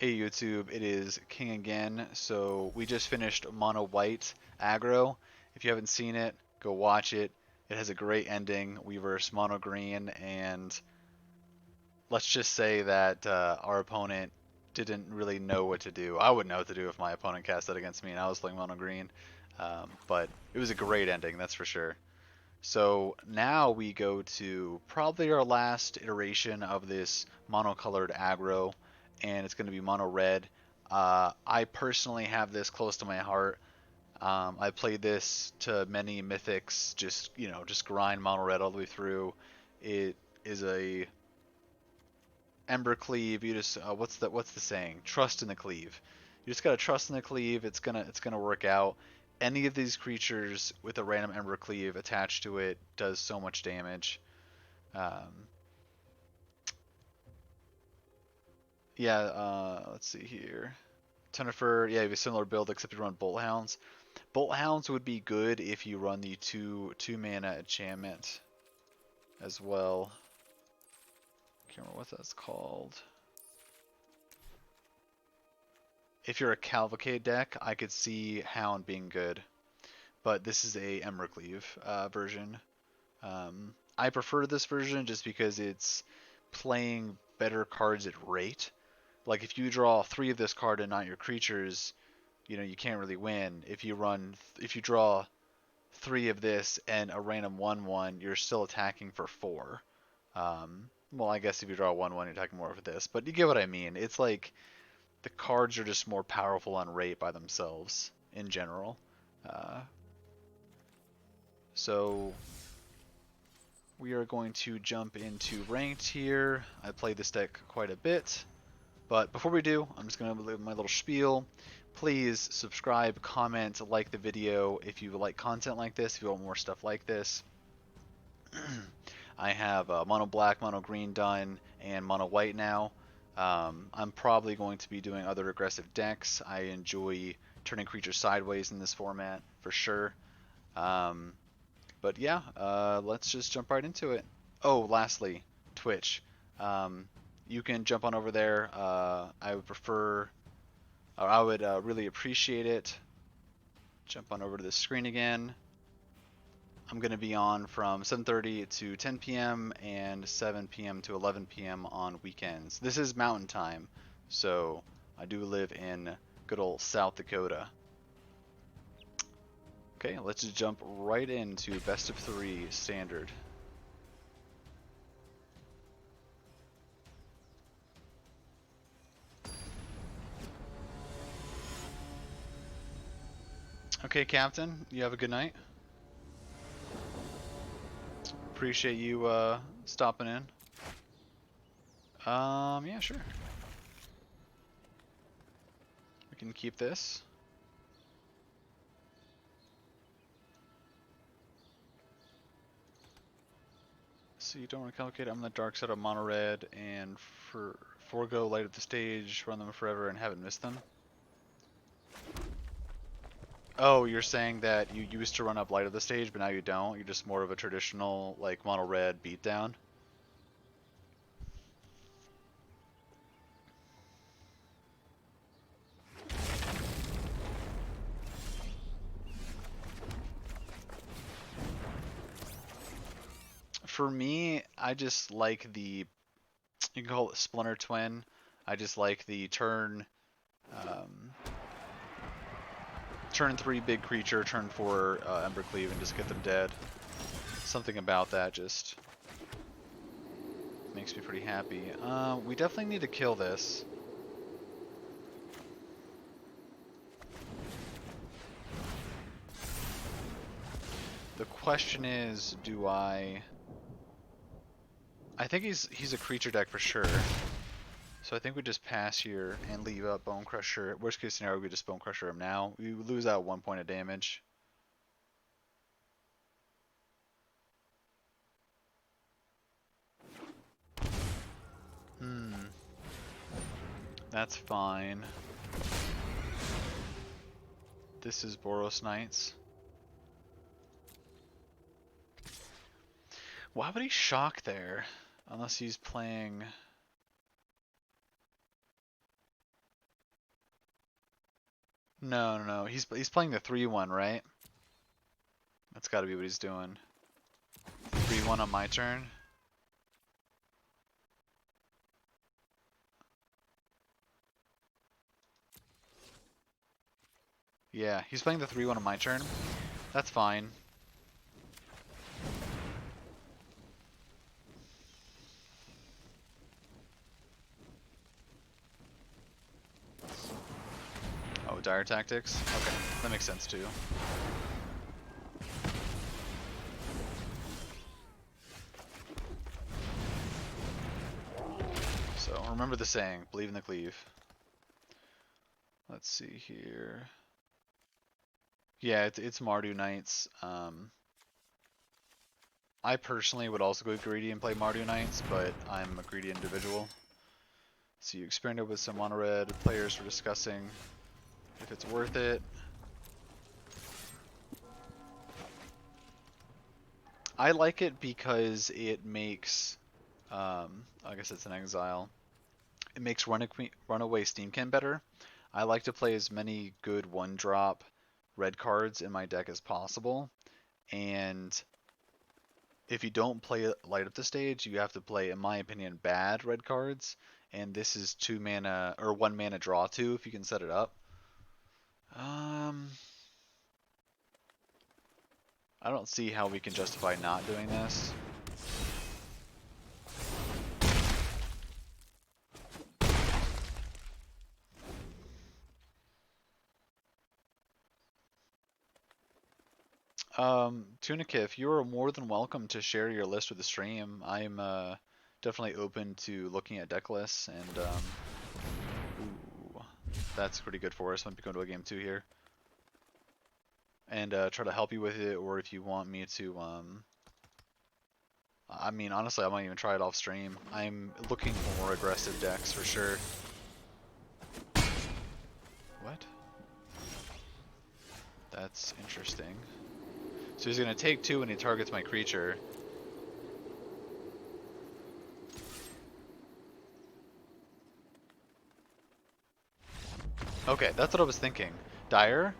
Hey YouTube, it is King again. So we just finished Mono White Aggro. If you haven't seen it, go watch it. It has a great ending. We verse Mono Green, and let's just say that our opponent didn't really know what to do. I wouldn't know what to do if my opponent cast that against me and I was playing Mono Green. But it was a great ending, that's for sure. So now we go to probably our last iteration of this monocolored aggro, and it's going to be mono red. I personally have this close to my heart. I played this to many mythics, just grind mono red all the way through. It is a ember cleave. You just what's the saying? Trust in the cleave. You just gotta trust in the cleave. It's gonna work out. Any of these creatures with a random ember cleave attached to it does so much damage. Um, yeah. Let's see here. Tunifer, yeah, you have a similar build except you run Bolt Hounds. Bolt Hounds would be good if you run the two mana enchantment as well. Can't remember what that's called. If you're a Cavalcade deck, I could see Hound being good, but this is a Embercleave version. I prefer this version just because it's playing better cards at rate. Like if you draw 3 of this card and not your creatures, you can't really win. If you draw 3 of this and a random 1/1, you're still attacking for 4. Well, I guess if you draw 1/1, you're attacking more of this, but you get what I mean. It's like the cards are just more powerful on rate by themselves in general. Uh, so we are going to jump into ranked here. I played this deck quite a bit, but before we do, I'm just going to leave my little spiel. Please subscribe, comment, like the video if you like content like this, if you want more stuff like this. I have mono black, mono green done, and mono white now. I'm probably going to be doing other aggressive decks. I enjoy turning creatures sideways in this format for sure. Um, but yeah, let's just jump right into it. Oh, lastly, Twitch. Um, you can jump on over there. I would prefer, or I would really appreciate it. Jump on over to the screen again. I'm going to be on from 7:30 to 10 p.m. and 7 p.m. to 11 p.m. on weekends. This is Mountain Time, so I do live in good old South Dakota. Okay, let's just jump right into best of 3 standard. Okay, Captain, you have a good night. Appreciate you stopping in. Yeah, sure. We can keep this. So you don't want to complicate. I'm on the dark side of Mono Red and forego light of the stage, run them forever, and haven't missed them. Oh, you're saying that you used to run up light of the stage, but now you don't? You're just more of a traditional, like, mono red beatdown? For me, I just like you can call it Splinter Twin. I just like the um, turn 3 big creature, turn 4 Embercleave, and just get them dead. Something about that just makes me pretty happy. We definitely need to kill this. The question is, do I think he's a creature deck for sure. So I think we just pass here and leave up Bone Crusher. Worst case scenario, we just Bone Crusher him now. We lose out 1 point of damage. That's fine. This is Boros Knights. Why would he shock there? Unless he's playing... No, no, no. He's playing the 3-1, right? That's got to be what he's doing. 3-1 on my turn. Yeah, he's playing the 3-1 on my turn. That's fine. Oh, dire tactics? Okay, that makes sense too. So, remember the saying, believe in the cleave. Let's see here. Yeah, it's Mardu Knights. I personally would also go greedy and play Mardu Knights, but I'm a greedy individual. So you experimented with some Mono Red players for discussing if it's worth it. I like it because it makes, I guess it's an exile. It makes Runaway Steamkin better. I like to play as many good one-drop red cards in my deck as possible, and if you don't play Light Up the Stage, you have to play, in my opinion, bad red cards, and this is 2 mana, or 1 mana draw 2 if you can set it up. I don't see how we can justify not doing this. Tunikif, you are more than welcome to share your list with the stream. I'm definitely open to looking at deck lists, and ooh, that's pretty good for us. Might be going to a game 2 here. And try to help you with it, or if you want me to, I mean, honestly, I might even try it off stream. I'm looking for more aggressive decks for sure. What? That's interesting. So he's gonna take 2 and he targets my creature. Okay, that's what I was thinking. Dire,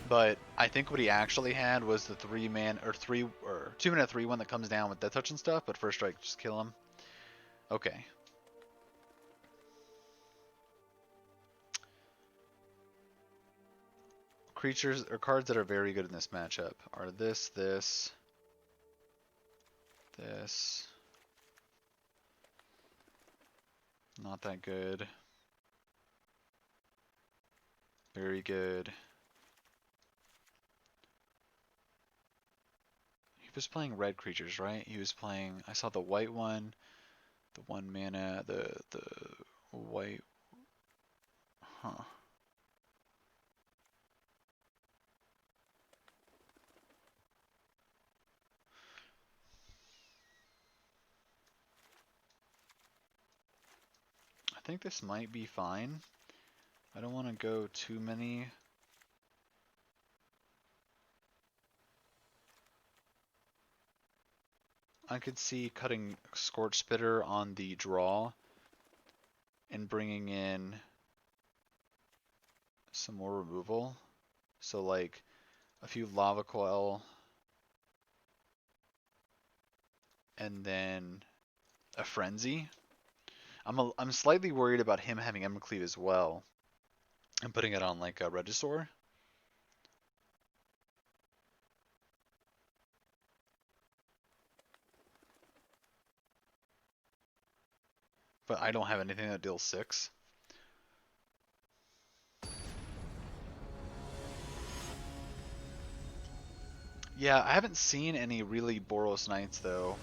but I think what he actually had was the 2 mana 3/1 that comes down with death touch and stuff, but first strike, just kill him. Okay. Creatures or cards that are very good in this matchup are this. Not that good. Very good. He was playing red creatures, right? He was playing, I saw the white one, the 1 mana, the white, huh. I think this might be fine. I don't want to go too many. I could see cutting Scorch Spitter on the draw and bringing in some more removal. So like a few Lava Coil and then a Frenzy. I'm slightly worried about him having Embercleave as well and putting it on like a Regisaur. But I don't have anything that deals 6. Yeah, I haven't seen any really Boros Knights though.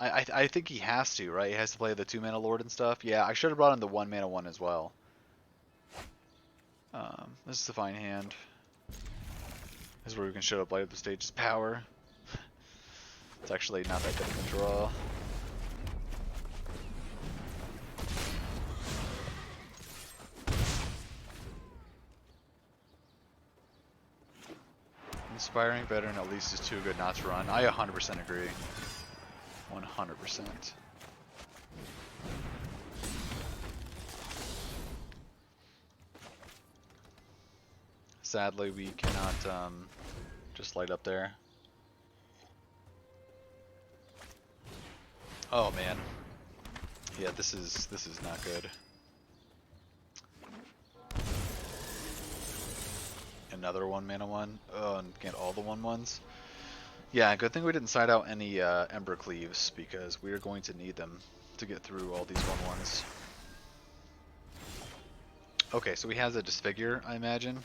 I think he has to, right? He has to play the 2 mana Lord and stuff. Yeah, I should have brought in the 1 mana 1 as well. This is a fine hand. This is where we can show up Light Up the Stage's power. It's actually not that good of a draw. Inspiring Veteran at least is too good not to run. I 100% agree. 100%. Sadly, we cannot just light up there. Oh man. Yeah, this is not good. Another 1-mana one. Oh, and get all the 1/1s. Yeah, good thing we didn't side out any Ember Cleaves, because we are going to need them to get through all these 1/1s. Okay, so he has a Disfigure, I imagine.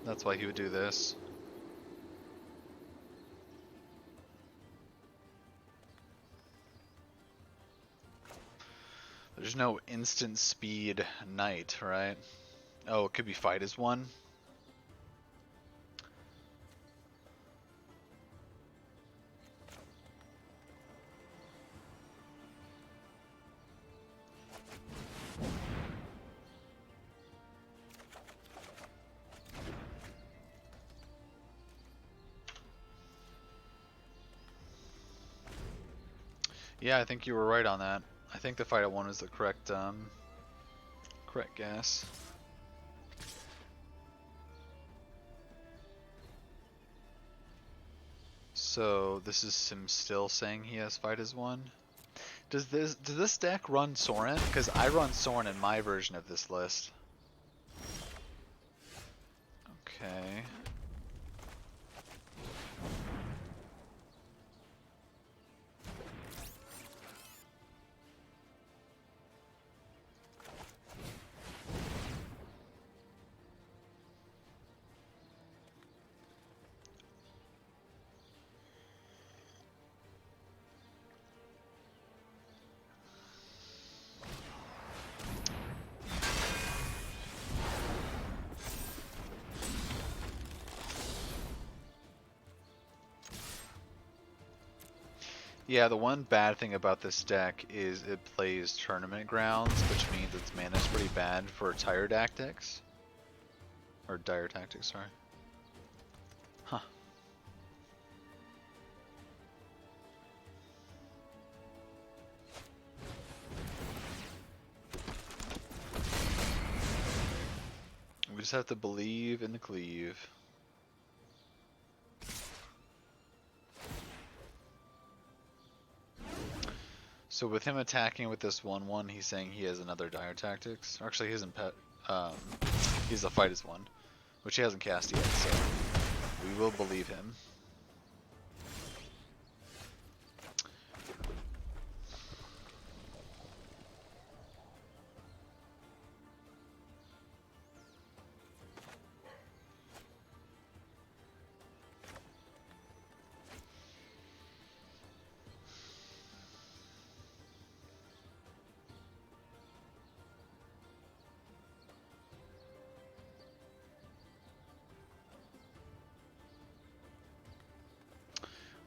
That's why he would do this. There's no instant speed knight, right? Oh, it could be fight as one. Yeah, I think you were right on that. I think the fight at one is the correct correct guess. So this is him still saying he has fight as one. Does this deck run Sorin? Because I run Sorin in my version of this list. Okay. Yeah, the one bad thing about this deck is it plays Tournament Grounds, which means its mana is pretty bad for Dire Tactics. Or Dire Tactics, sorry. Huh. We just have to believe in the cleave. So with him attacking with this 1/1, he's saying he has another Dire Tactics. Or actually, he hasn't he's a fight as one, which he hasn't cast yet, so we will believe him.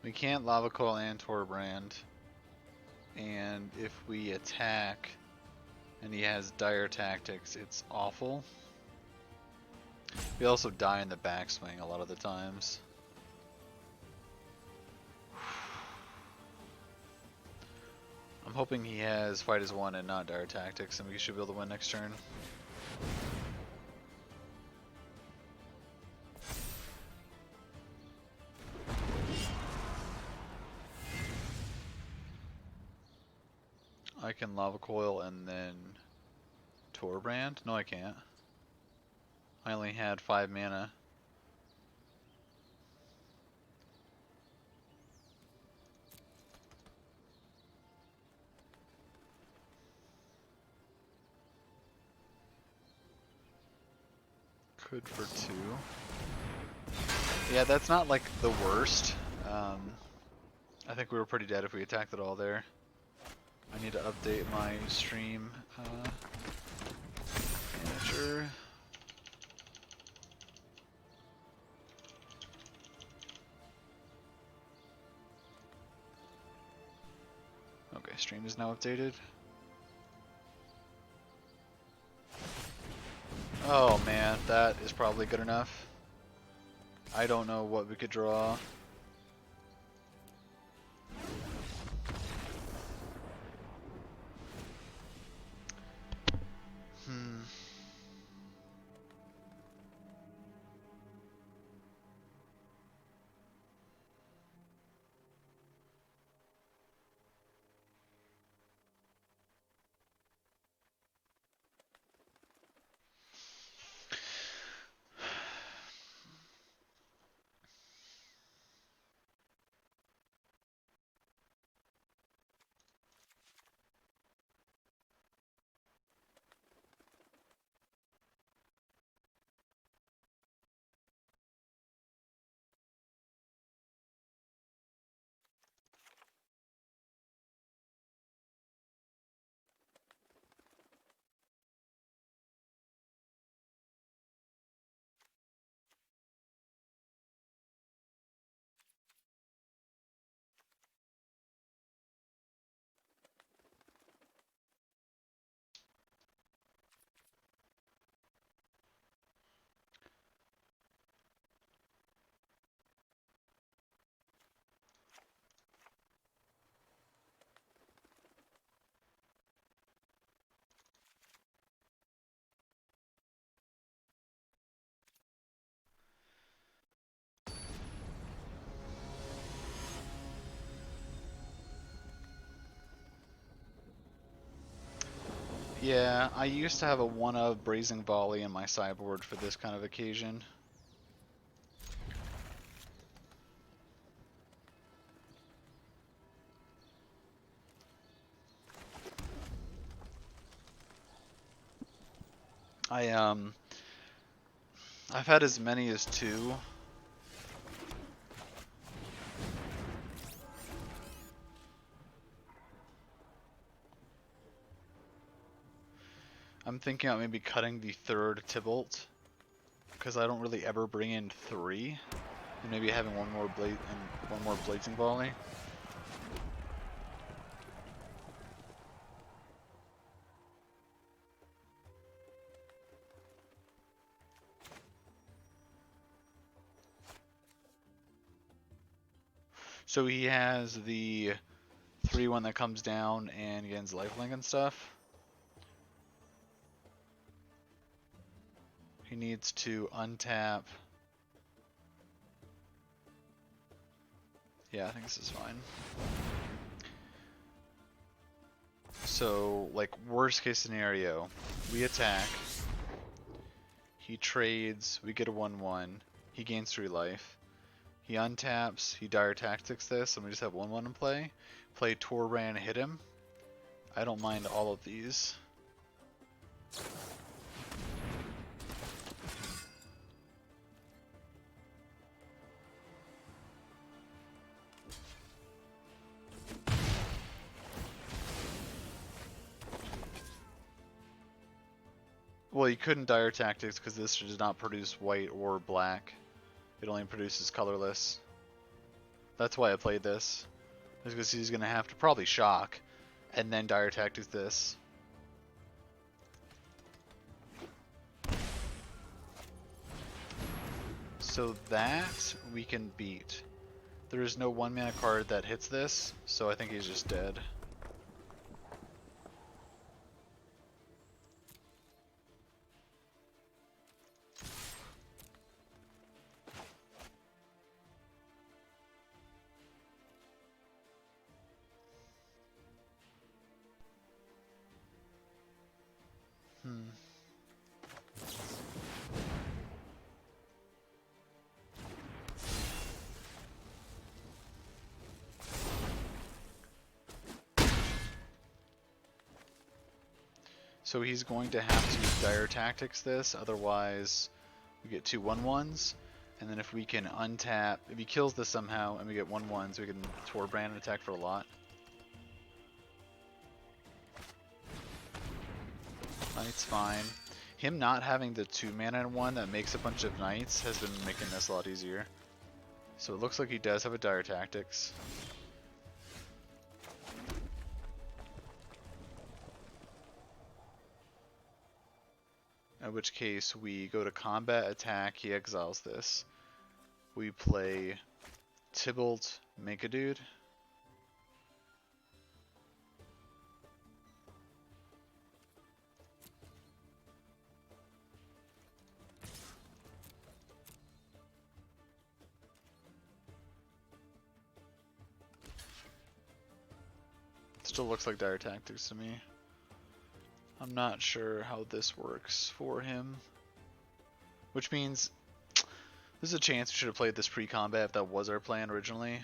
We can't Lava Coil and Torbrand, and if we attack and he has Dire Tactics, it's awful. We also die in the backswing a lot of the times. I'm hoping he has Fight as one and not Dire Tactics, and we should be able to win next turn. I can Lava Coil and then Torbrand? No, I can't. I only had 5 mana. Could for 2. Yeah, that's not like the worst. I think we were pretty dead if we attacked it all there. I need to update my stream manager. Okay, stream is now updated. Oh man, that is probably good enough. I don't know what we could draw. Yeah, I used to have a one-of Brazen Volley in my sideboard for this kind of occasion. I've had as many as two. I'm thinking about maybe cutting the third Tybalt, because I don't really ever bring in three, and maybe having one more Blazing Volley. So he has the 3/1 that comes down and gains lifelink and stuff. He needs to untap. Yeah, I think this is fine. So, like, worst case scenario, we attack. He trades, we get a 1/1. He gains 3 life. He untaps, he Dire Tactics this, and we just have 1/1 in play. Play Torran, hit him. I don't mind all of these. Well, you couldn't Dire Tactics because this does not produce white or black. It only produces colorless. That's why I played this. Because he's going to have to probably shock, and then Dire Tactics this. So that we can beat. There is no 1-mana card that hits this, so I think he's just dead. So he's going to have to Dire Tactics this, otherwise we get 2 1/1s. And then if we can untap, if he kills this somehow and we get 1/1s, we can Torbrand and attack for a lot. Knight's fine. Him not having the 2-mana one that makes a bunch of knights has been making this a lot easier. So it looks like he does have a Dire Tactics. In which case we go to combat attack, he exiles this. We play Tybalt, make a dude. Still looks like Dire Tactics to me. I'm not sure how this works for him. Which means there's a chance we should have played this pre-combat if that was our plan originally.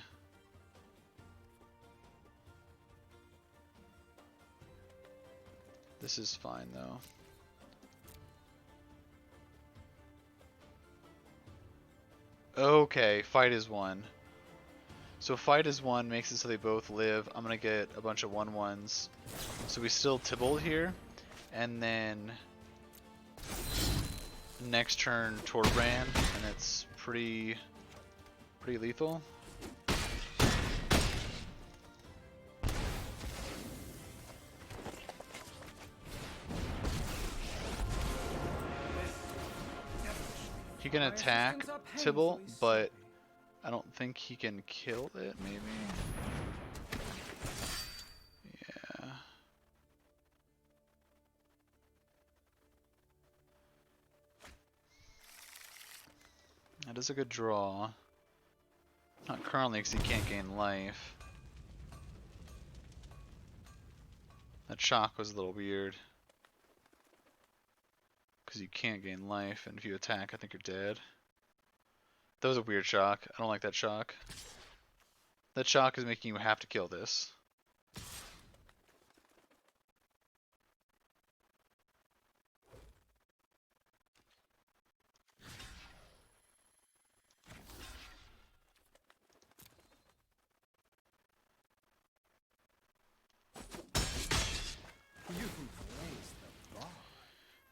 This is fine though. Okay, fight is 1. So fight is 1 makes it so they both live. I'm gonna get a bunch of 1/1s. So we still Tybalt here. And then next turn Torbrand, and it's pretty lethal. He can attack Tybalt, but I don't think he can kill it, maybe? Yeah. That is a good draw. Not currently, because he can't gain life. That shock was a little weird. because you can't gain life, and if you attack, I think you're dead. That was a weird shock. I don't like that shock. That shock is making you have to kill this.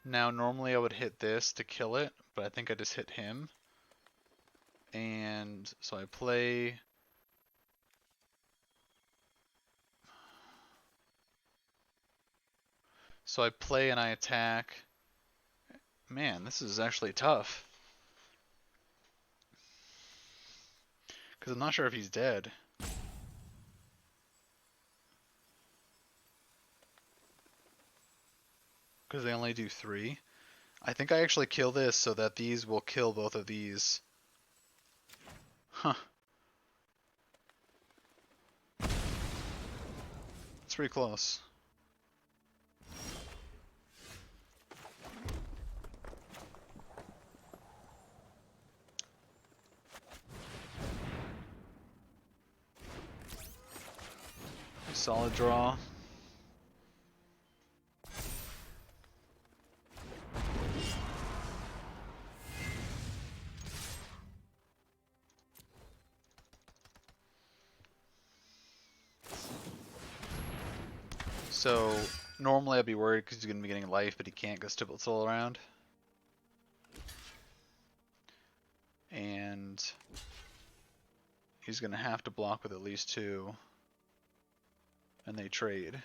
Now, normally I would hit this to kill it, but I think I just hit him. And so I play... So I play and I attack. Man, this is actually tough. Because I'm not sure if he's dead. Because they only do 3. I think I actually kill this so that these will kill both of these. Huh. That's pretty close. Solid draw. So, normally I'd be worried because he's going to be getting life, but he can't because Stiblets all around. And he's going to have to block with at least 2. And they trade.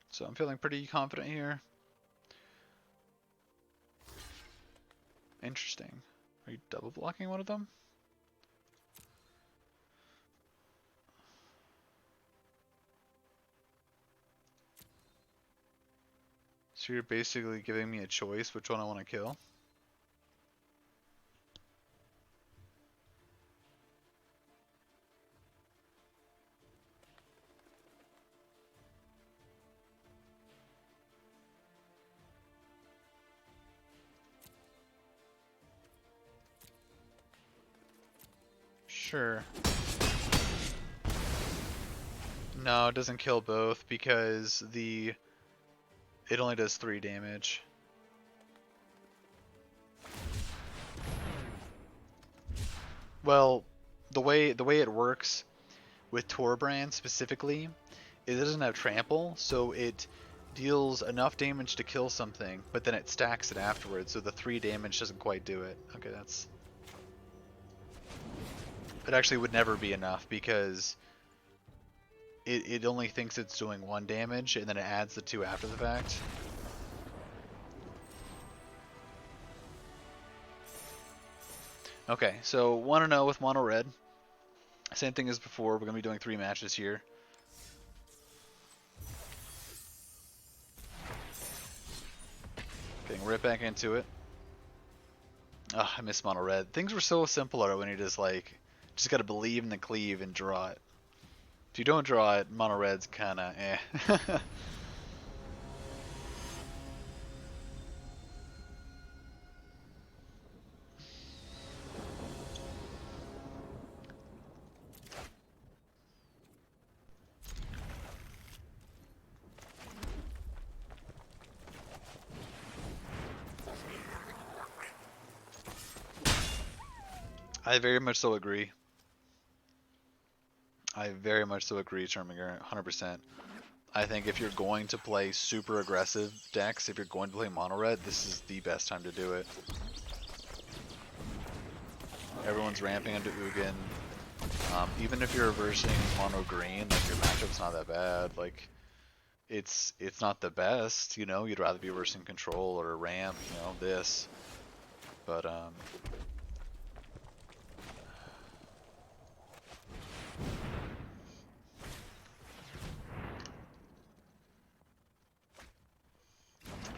So I'm feeling pretty confident here. Interesting. Are you double blocking one of them? So you're basically giving me a choice which one I want to kill? Sure. No, it doesn't kill both because it only does 3 damage. Well, the way it works with Torbrand specifically, it doesn't have trample, so it deals enough damage to kill something, but then it stacks it afterwards, so the 3 damage doesn't quite do it. Okay, that's... It actually would never be enough because it only thinks it's doing 1 damage, and then it adds the 2 after the fact. Okay, so 1-0 with Mono Red. Same thing as before, we're going to be doing 3 matches here. Getting right back into it. Oh, I miss Mono Red. Things were so simpler when you just gotta believe in the cleave and draw it. If you don't draw it, Mono Red's kinda eh. I very much so agree. I very much so agree, Terminger, 100%. I think if you're going to play super aggressive decks, if you're going to play Mono Red, this is the best time to do it. Everyone's ramping into Ugin. Even if you're reversing Mono Green, like your matchup's not that bad. Like, it's not the best, you know. You'd rather be reversing Control or Ramp, you know, this. But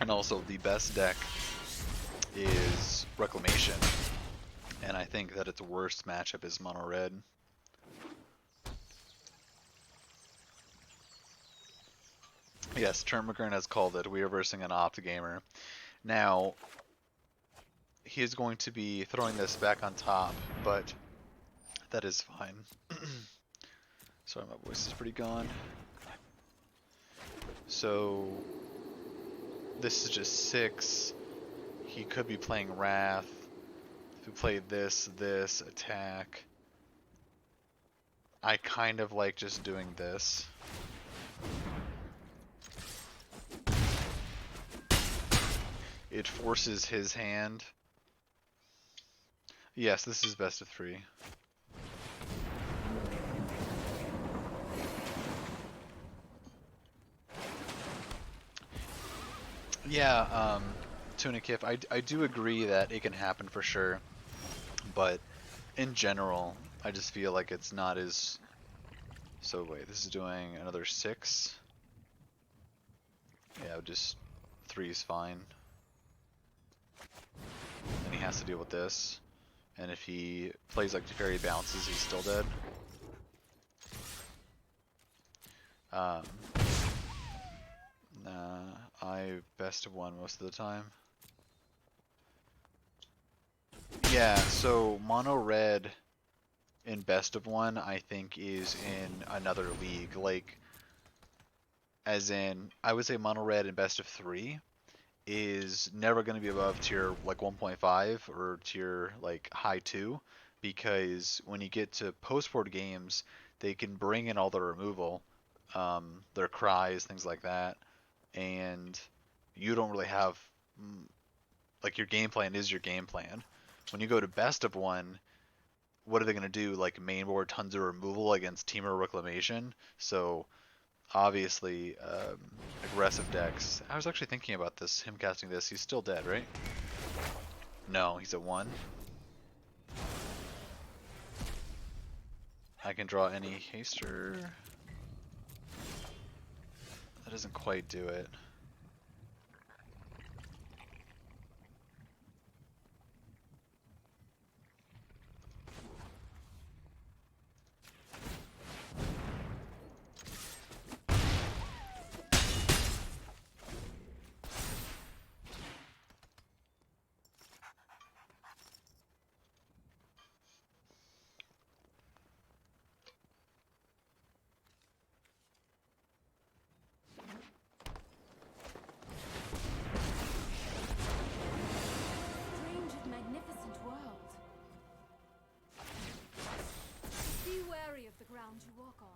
and also the best deck is Reclamation, and I think that its worst matchup is Mono Red. Yes, Trent McGurn has called it. We are versing an Opt gamer. Now, he is going to be throwing this back on top, but that is fine. Sorry, my voice is pretty gone. So, this is just 6. He could be playing Wrath. If we play this, attack. I kind of like just doing this. It forces his hand. Yes, this is best of 3. Yeah, Tunikif, I do agree that it can happen for sure, but in general, I just feel like it's not as... So wait, this is doing another 6? Yeah, just 3 is fine. Then he has to deal with this, and if he plays like Teferi bounces, he's still dead. Nah, I best of 1 most of the time. Yeah, so Mono Red in best of 1, I think, is in another league. Like, as in, I would say Mono Red in best of 3 is never going to be above tier like 1.5 or tier like high 2, because when you get to post-board games, they can bring in all their removal, their cries, things like that, and you don't really have like your game plan is your game plan. When you go to best of 1, what are they going to do? Like main board tons of removal against Temur Reclamation? So obviously, aggressive decks. I was actually thinking about this, him casting this. He's still dead, right? No, he's at 1. I can draw any haster. That doesn't quite do it. Strange and magnificent world. Be wary of the ground you walk on.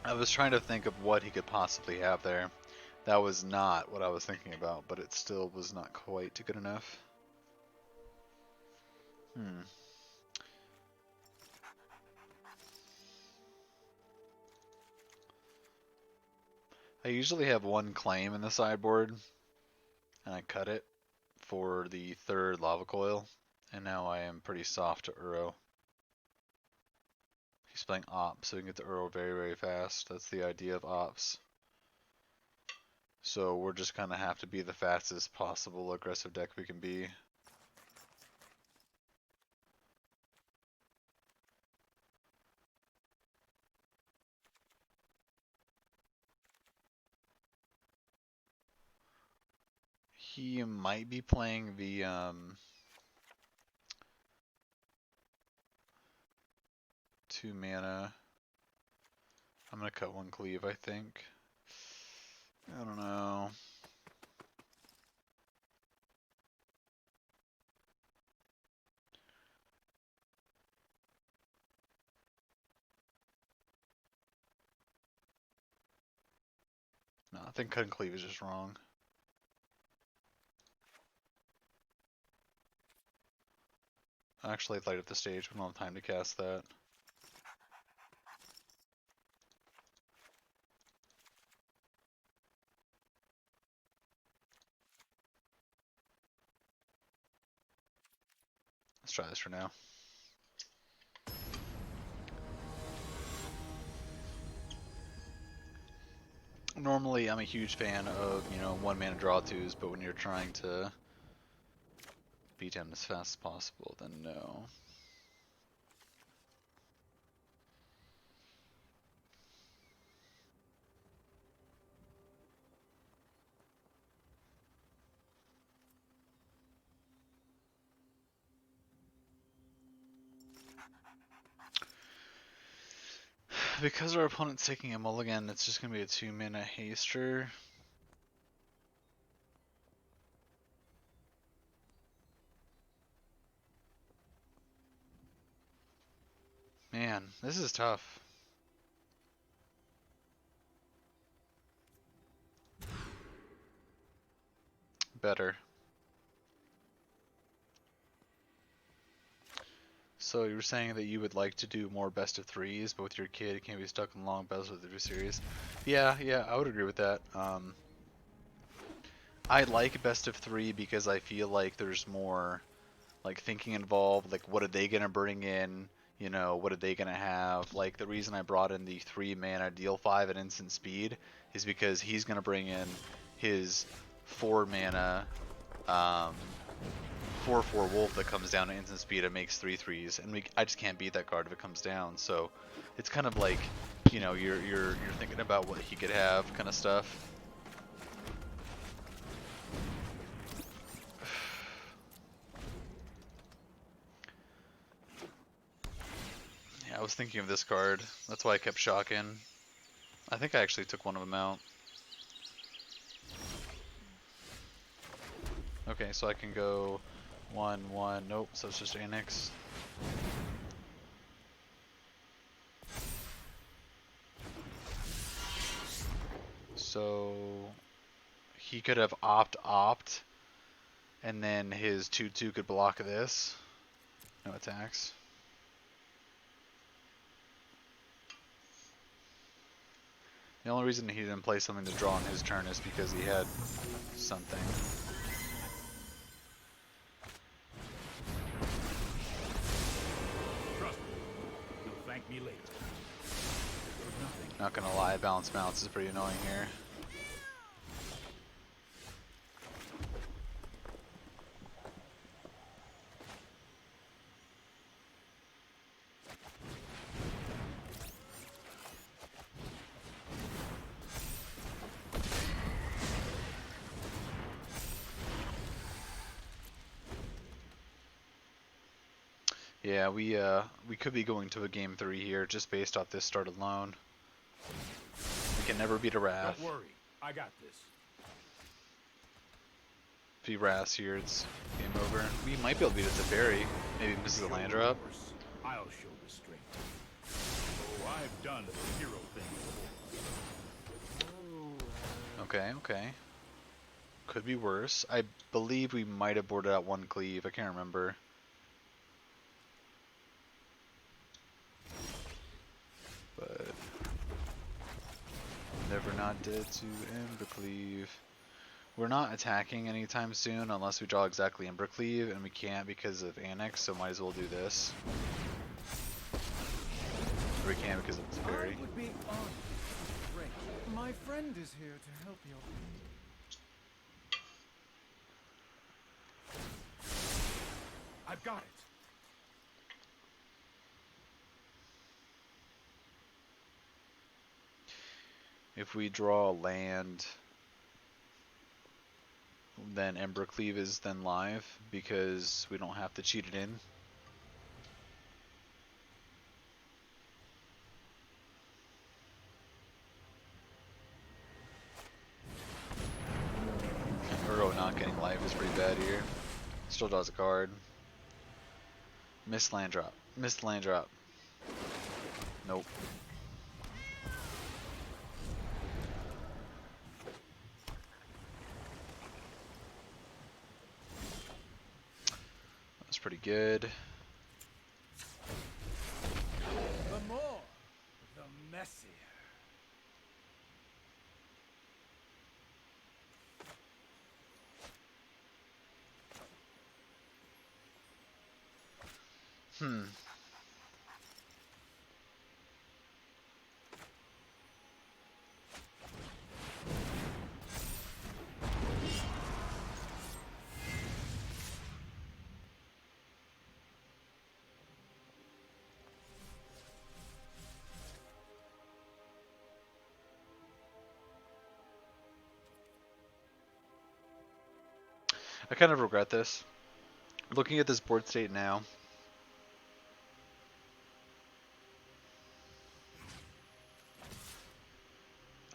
I was trying to think of what he could possibly have there. That was not what I was thinking about, but it still was not quite good enough. I usually have 1 claim in the sideboard, and I cut it for the 3rd lava coil, and now I am pretty soft to Uro. He's playing Op, so we can get to Uro very, very fast. That's the idea of Ops. So we're just gonna have to be the fastest possible aggressive deck we can be. He might be playing the 2 mana. I'm gonna cut 1 cleave, I think. I don't know. I think Cut and Cleave is just wrong. I actually light up the stage. We don't have time to cast that. Let's try this for now. Normally, I'm a huge fan of, you know, 1-mana draw twos, but when you're trying to beat him as fast as possible, then no. Because our opponent's taking a mulligan, it's just going to be a 2-mana haster. Man, this is tough. Better. So you were saying that you would like to do more best of threes, but with your kid, you can't be stuck in long best of 3 series. Yeah, I would agree with that. I like best of 3 because I feel like there's more like thinking involved. Like, what are they gonna bring in? You know, what are they gonna have? Like, the reason I brought in the 3-mana deal 5 at instant speed is because he's gonna bring in his 4-mana 4/4 wolf that comes down at instant speed and makes 3/3s, and I just can't beat that card if it comes down. So it's kind of like, you know, you're thinking about what he could have, kind of stuff. Yeah, I was thinking of this card. That's why I kept shocking. I think I actually took one of them out. Okay, so I can go 1/1. Nope, so it's just Annex. So he could have opt, and then his 2/2 could block this. No attacks. The only reason he didn't play something to draw on his turn is because he had something. Trust me, you'll thank me later. Not gonna lie, bounce is pretty annoying here. Yeah, we could be going to a game 3 here just based off this start alone. We can never beat a Wrath. Don't worry, I got this. If he Wraths here, it's game over. We might be able to beat it to Fairy. Maybe misses a land drop. I'll show the strength. Oh, I've done the hero thing before. Okay. Could be worse. I believe we might have boarded out 1 cleave. I can't remember. But never not dead to Embercleave. We're not attacking anytime soon unless we draw exactly Embercleave, and we can't because of Annex, so might as well do this. Or we can because it's Fairy. I would be honored. Great. My friend is here to help you. I've got it. If we draw a land, then Embercleave is then live because we don't have to cheat it in. Uro not getting life is pretty bad here. Still draws a card. Missed land drop. Missed land drop. Nope. pretty good. The more, the messier. Hmm. I kind of regret this. Looking at this board state now,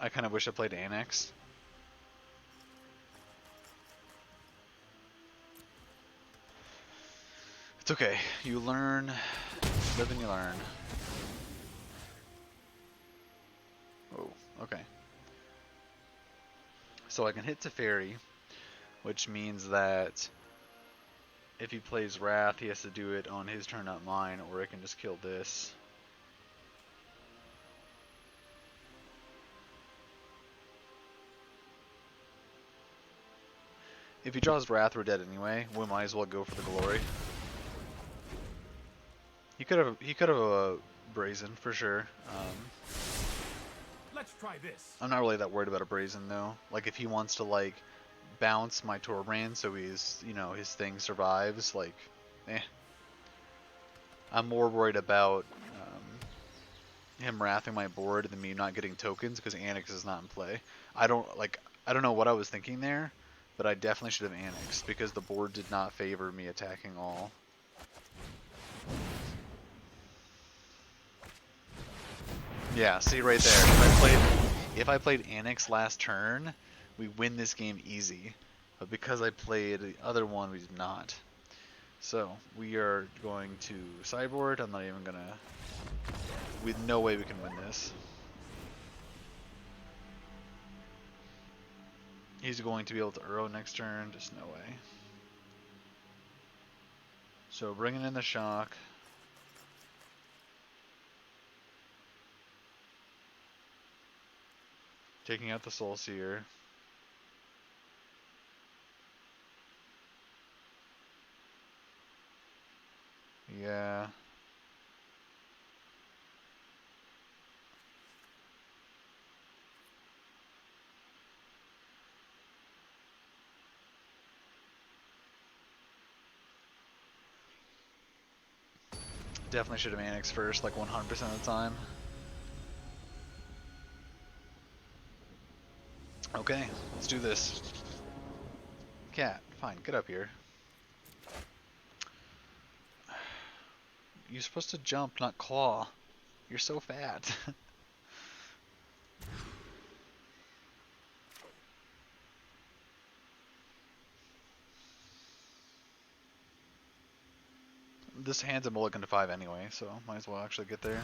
I kind of wish I played Annex. It's okay. You learn, live and you learn. Oh, okay. So I can hit Teferi, which means that if he plays Wrath, he has to do it on his turn, not mine, or I can just kill this. If he draws Wrath, we're dead anyway. We might as well go for the glory. He could have brazen for sure. Let's try this. I'm not really that worried about a brazen though. Like if he wants to like bounce my Torbrand so he's, you know, his thing survives, like, eh. I'm more worried about him wrathing my board than me not getting tokens because Annex is not in play. I don't know what I was thinking there, but I definitely should have Annexed because the board did not favor me attacking all. Yeah, see right there. If I played Annex last turn, we win this game easy. But because I played the other one, we did not. So we are going to sideboard. I'm not even gonna. With no way we can win this. He's going to be able to Uro next turn. Just no way. So bringing in the shock. Taking out the Soul Seer. Yeah. Definitely should have Annexed first, like 100% of the time. Okay, let's do this. Cat, fine, get up here. You're supposed to jump, not claw. You're so fat. This hand's a mulligan to 5 anyway, so might as well actually get there.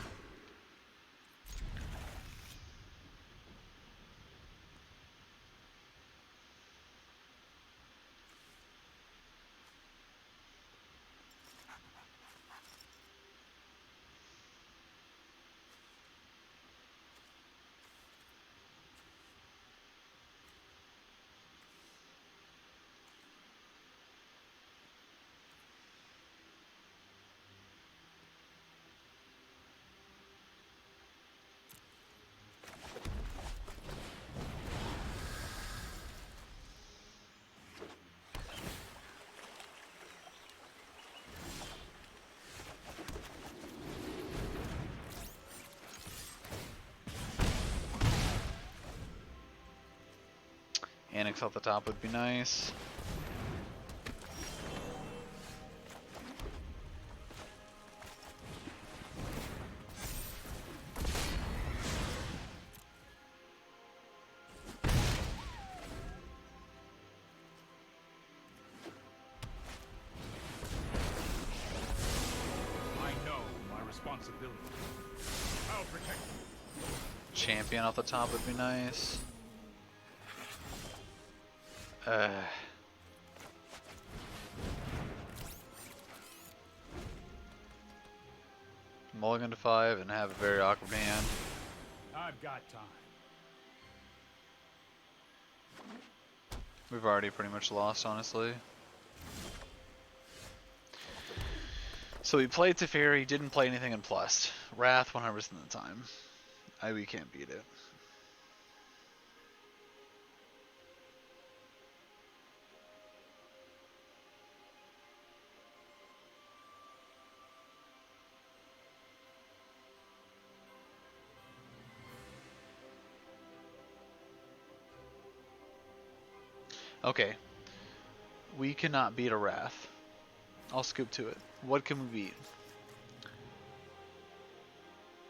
Annex off the top would be nice. I know my responsibility. I'll protect you. Champion off the top would be nice. mulligan to 5 and have a very awkward hand. I've got time. We've already pretty much lost, honestly. So we played Teferi, didn't play anything in plus. Wrath 100% of the time. We can't beat it. Okay. We cannot beat a Wrath. I'll scoop to it. What can we beat?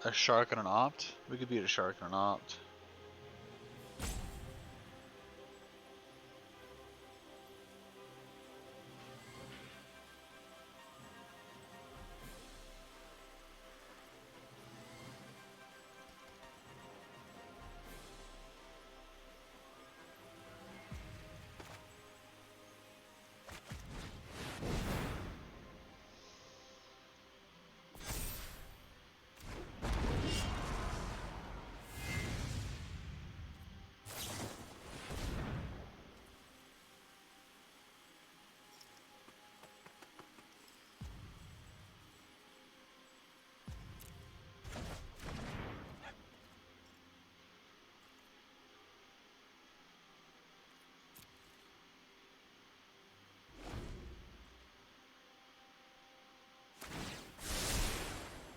A Shark and an Opt? We could beat a Shark and an Opt.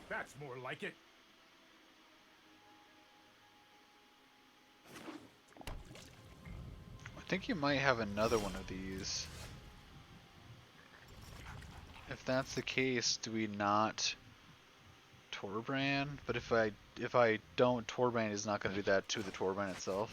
That's more like it. I think you might have another one of these. If that's the case, do we not Torbrand? But if I don't, Torbrand is not going to do that to the Torbrand itself.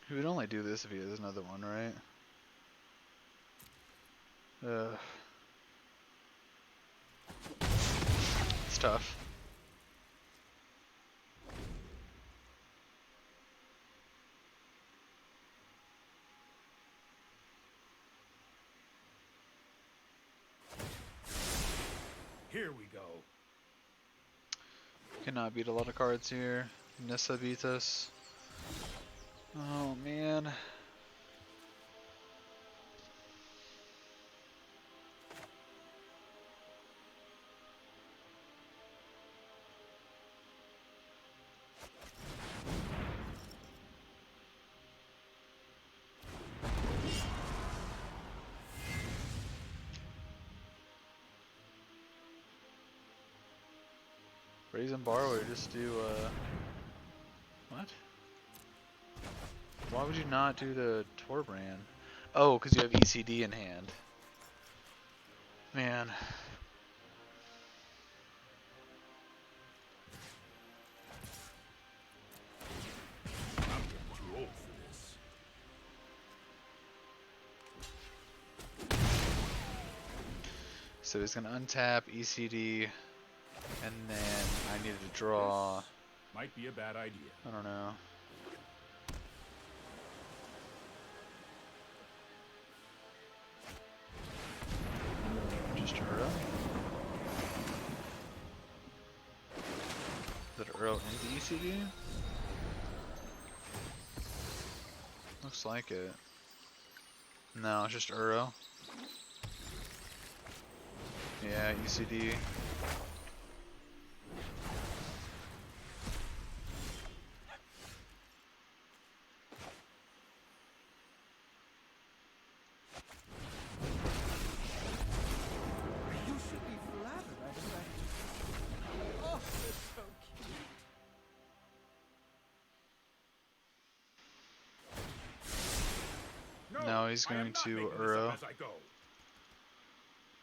He would only do this if he has another one, right? It's tough. Here we go. Cannot beat a lot of cards here. Nissa beats us. Oh man. Raise and borrow or just do what? Why would you not do the Torbrand? Oh, because you have ECD in hand. Man. I'm getting too old for this. So he's gonna untap ECD, and then I needed to draw. Might be a bad idea. I don't know. Just Uro. Is it Uro into ECD? Looks like it. No, it's just Uro. Yeah, ECD. You should be flattered. I decided to. Oh, that's so cute. he's I am going not to making this up Uro. as I go.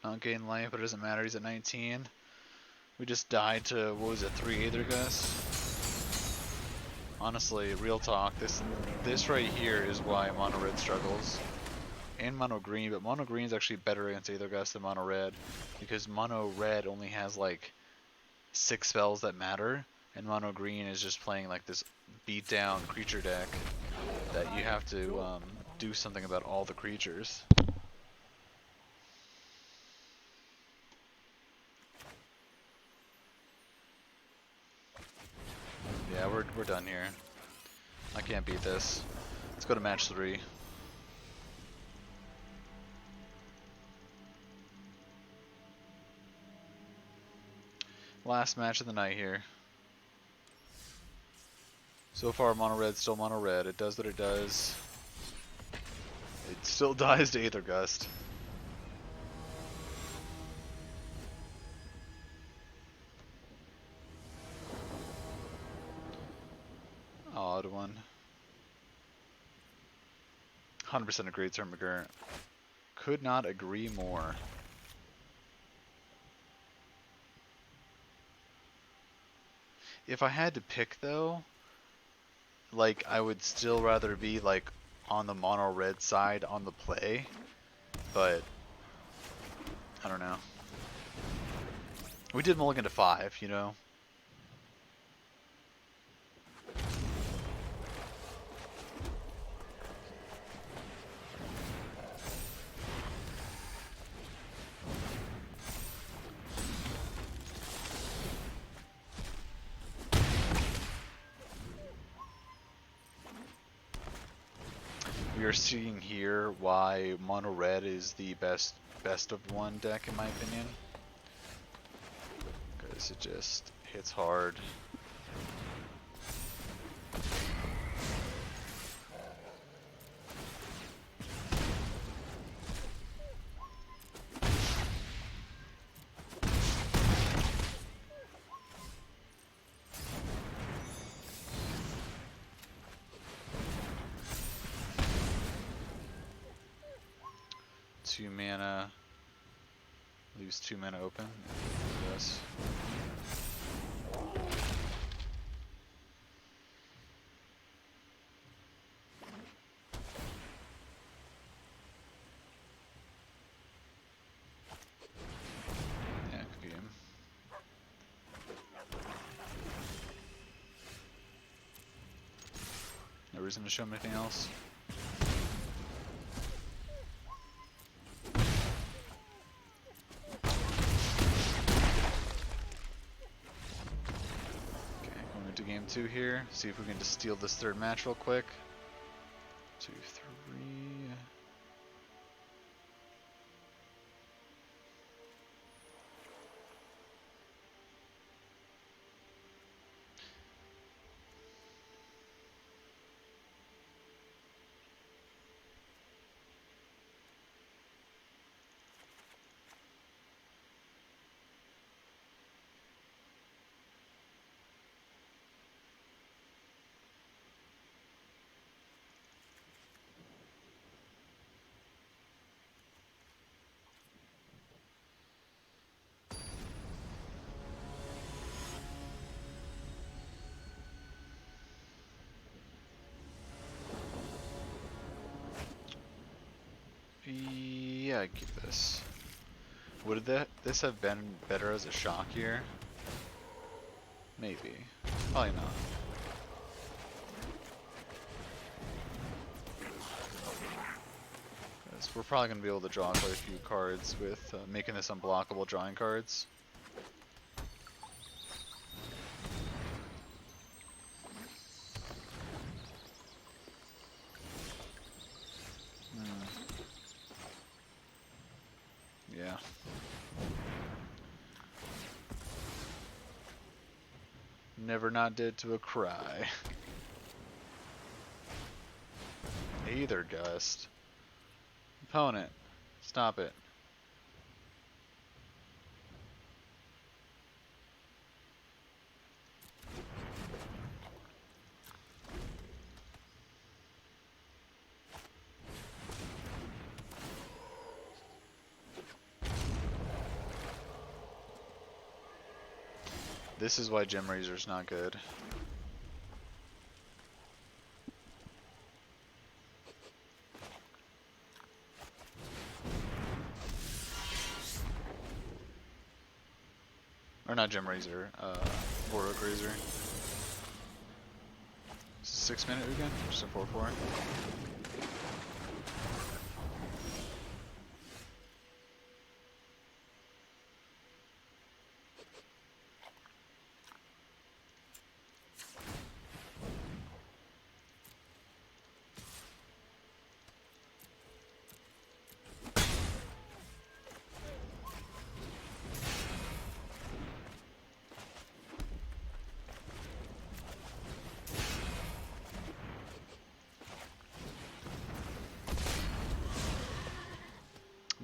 Not gain life, but it doesn't matter. He's at 19. We just died to, what was it, 3 Aether Gust? Honestly, real talk, this right here is why Mono Red struggles. And Mono Green, but Mono Green is actually better against Aether Gust than Mono Red, because Mono Red only has like 6 spells that matter, and Mono Green is just playing like this beat down creature deck that you have to do something about all the creatures. Yeah, we're done here. I can't beat this. Let's go to match 3. Last match of the night here. So far, Mono Red still Mono Red. It does what it does. It still dies to Aether Gust. Odd one. 100% agree, Termagant. Could not agree more. If I had to pick though, like I would still rather be like on the Mono Red side on the play, but I don't know. We did mulligan to 5, you know. We are seeing here why Mono Red is the best of one deck in my opinion. Because it just hits hard. Two mana, leaves 2 mana open. Yes. Yeah, it could be him. No reason to show him anything else. Game 2 here. See if we can just steal this third match real quick. 2, 3. Yeah, I keep this. Would this have been better as a shock here? Maybe. Probably not. Because we're probably going to be able to draw quite a few cards with making this unblockable drawing cards. Yeah. Never not dead to a cry. Aether Gust. Opponent, stop it. This is why Gem Razor's not good. Or not Gem Razor, Warwick Razor. It's a 6-minute again? Just a 4-4.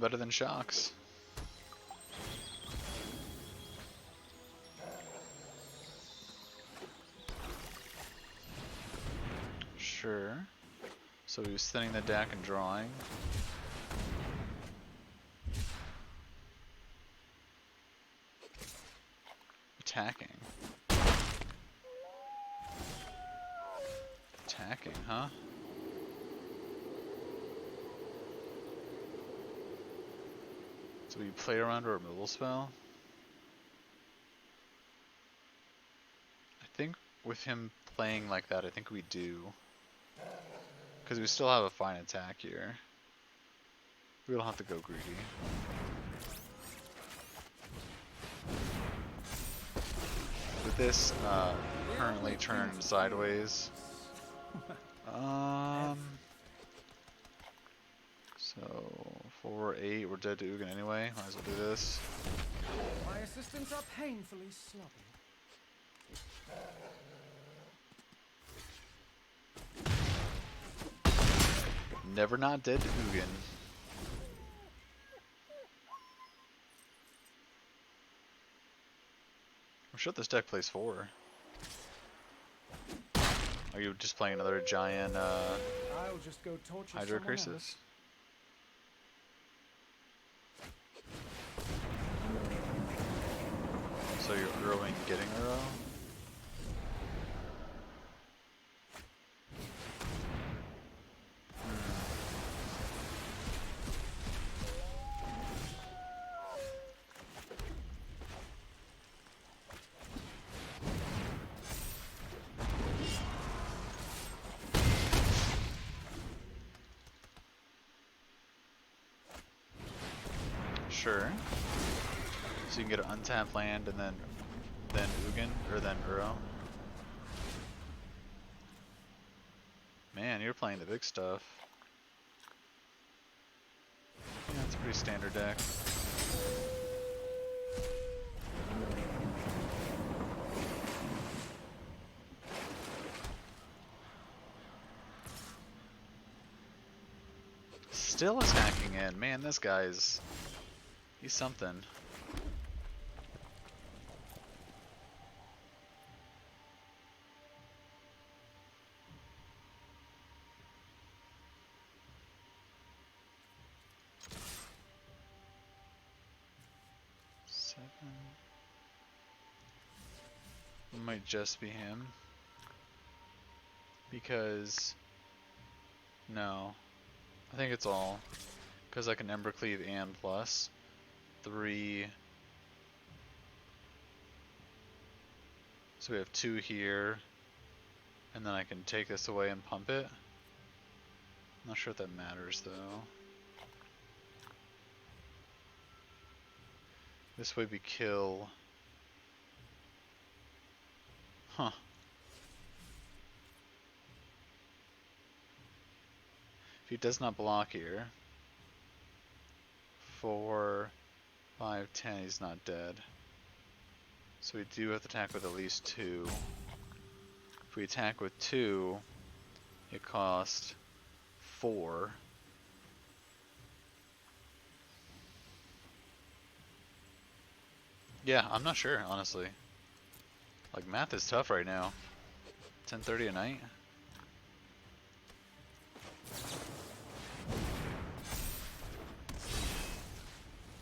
Better than Shocks. Sure. So he was thinning the deck and drawing. Attacking. Attacking, huh? So we play around our removal spell. I think with him playing like that, I think we do. Because we still have a fine attack here. We don't have to go greedy. With this currently turned sideways. So 4-8, we're dead to Ugin anyway. Might as well do this. My assistants are painfully sloppy. Never not dead to Ugin. I'm sure this deck plays 4. Are you just playing another giant I'll just go torture Hydro someone Crisis? else. So you're growing, getting a row? Sure. So you can get an untapped land and then Ugin, or then Uro. Man, you're playing the big stuff. Yeah, it's a pretty standard deck. Still is hacking in. Man, this guy's... he's something. Might just be him. Because... no. I think it's all. Because I can Ember Cleave and plus 3. So we have 2 here. And then I can take this away and pump it. I'm not sure if that matters though. This way we kill... huh. If he does not block here, 4, 5, 10, he's not dead. So we do have to attack with at least 2. If we attack with 2, it costs 4. Yeah, I'm not sure, honestly. Like, math is tough right now. 10:30 at night?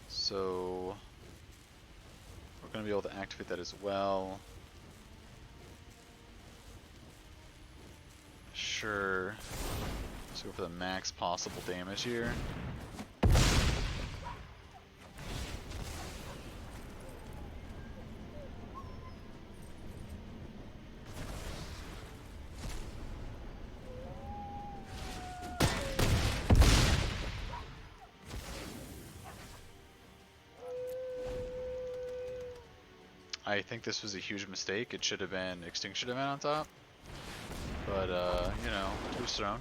So... we're gonna be able to activate that as well. Sure. Let's go for the max possible damage here. I think this was a huge mistake. It should have been Extinction Event on top. But, you know, to his throne.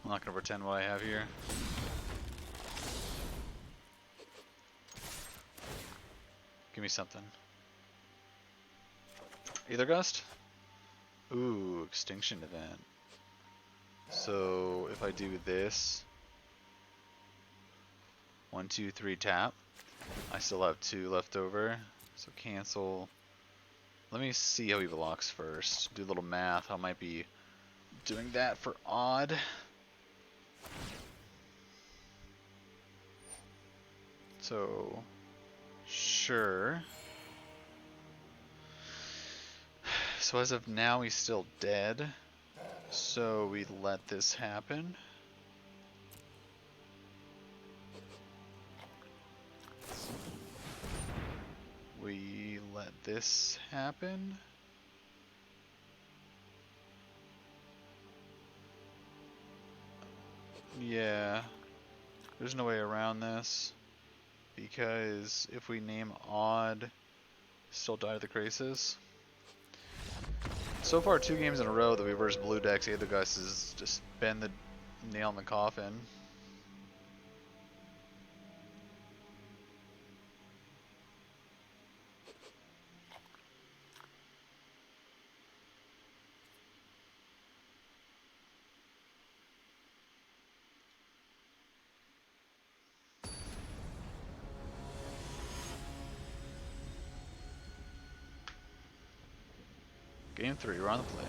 I'm not gonna pretend what I have here. Give me something. Either Gust? Ooh, Extinction Event. So if I do this, 1, 2, 3 tap, I still have 2 left over. So cancel. Let me see how he blocks first. Do a little math. I might be doing that for odd. So sure. So as of now, he's still dead. So we let this happen. We let this happen. Yeah. There's no way around this. Because if we name odd, still die to the Krasis. So far, 2 games in a row that we versed blue decks, Aethergust has just been the nail in the coffin. Game 3, we're on the play.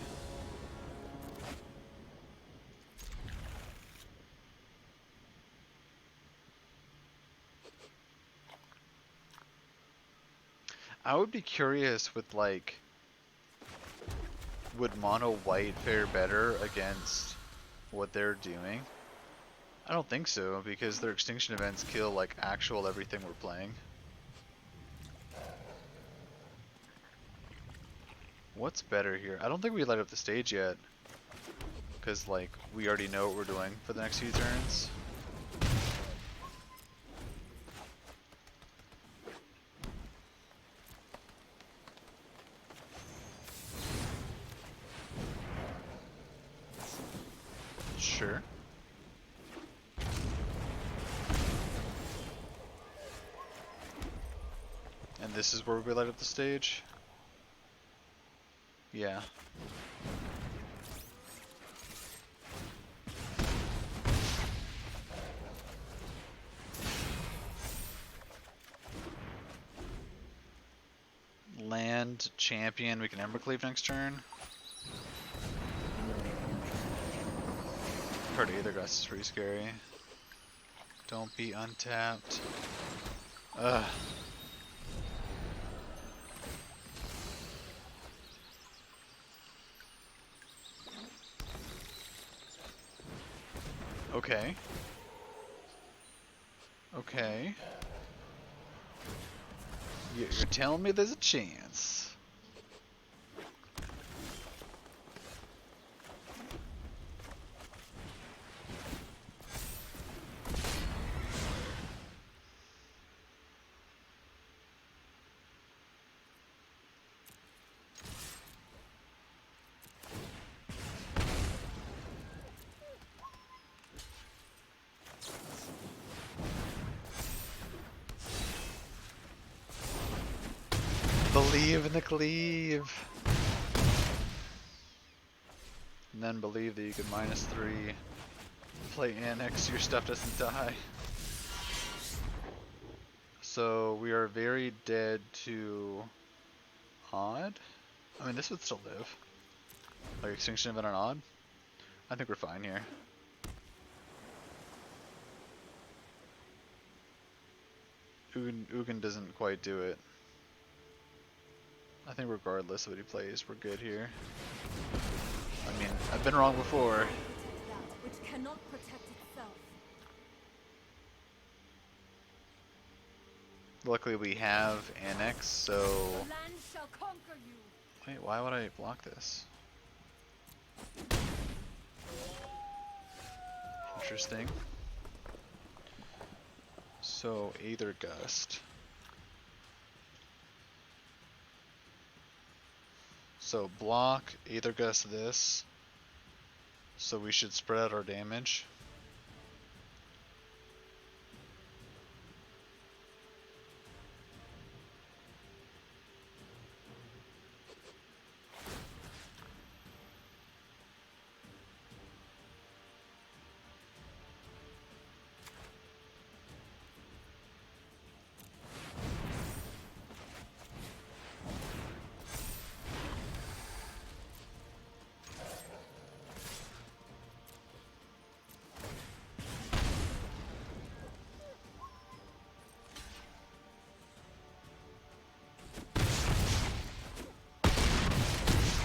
I would be curious with like, would mono white fare better against what they're doing? I don't think so, because their extinction events kill like actual everything we're playing. What's better here? I don't think we light up the stage yet, because like we already know what we're doing for the next few turns. Sure. And this is where we light up the stage? Yeah. Land champion, we can Embercleave next turn. Card Aethergust is pretty scary. Don't be untapped. Ugh. Okay. Okay. You're telling me there's a chance. Believe in the cleave. And then believe that you can -3 play Annex, your stuff doesn't die. So we are very dead to odd. I mean, this would still live. Like extinction event on odd. I think we're fine here. Ugin doesn't quite do it. I think regardless of what he plays, we're good here. I mean, I've been wrong before. Protect that which cannot protect itself. Luckily we have Annex, so... The land shall conquer you. Wait, why would I block this? Interesting. So, Aether Gust. So, block, Aether Gust this. So we should spread out our damage.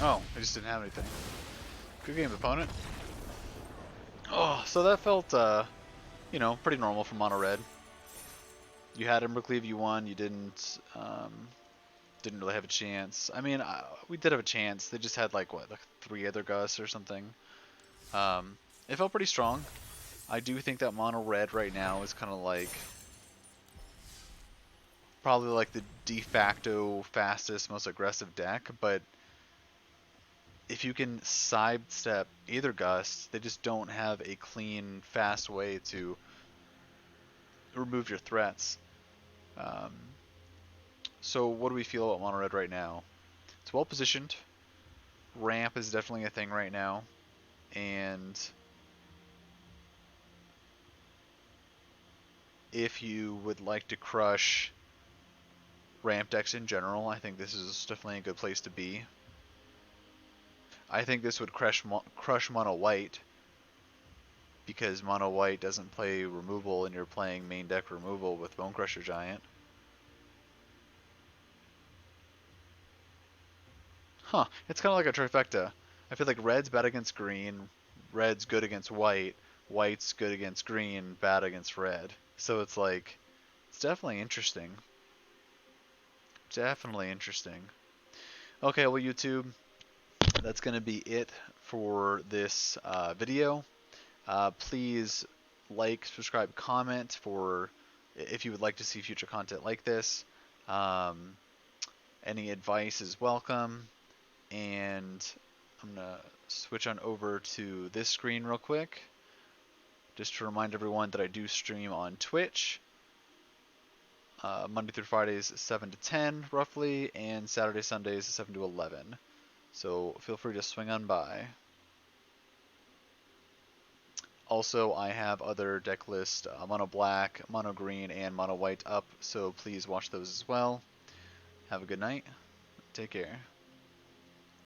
Oh, I just didn't have anything. Good game, opponent. Oh, so that felt, you know, pretty normal for Mono Red. You had Embercleave, you won. You didn't really have a chance. I mean, we did have a chance. They just had like what, like 3 other Gusts or something. It felt pretty strong. I do think that Mono Red right now is kind of like probably like the de facto fastest, most aggressive deck, but if you can sidestep either Gust, they just don't have a clean, fast way to remove your threats. So what do we feel about Mono Red right now? It's well positioned. Ramp is definitely a thing right now, and if you would like to crush ramp decks in general, I think this is definitely a good place to be. I think this would crush Mono White, because Mono White doesn't play removal and you're playing main deck removal with Bone Crusher Giant. Huh, it's kind of like a trifecta. I feel like red's bad against green, red's good against white, white's good against green, bad against red. So it's like, it's definitely interesting. Definitely interesting. Okay, well YouTube, that's going to be it for this video. Please like, subscribe, comment for if you would like to see future content like this. Any advice is welcome. And I'm going to switch on over to this screen real quick, just to remind everyone that I do stream on Twitch Monday through Fridays 7 to 10 roughly, and Saturday, Sundays 7 to 11. So feel free to swing on by. Also, I have other deck lists, Mono Black, Mono Green, and Mono White up, so please watch those as well. Have a good night. Take care.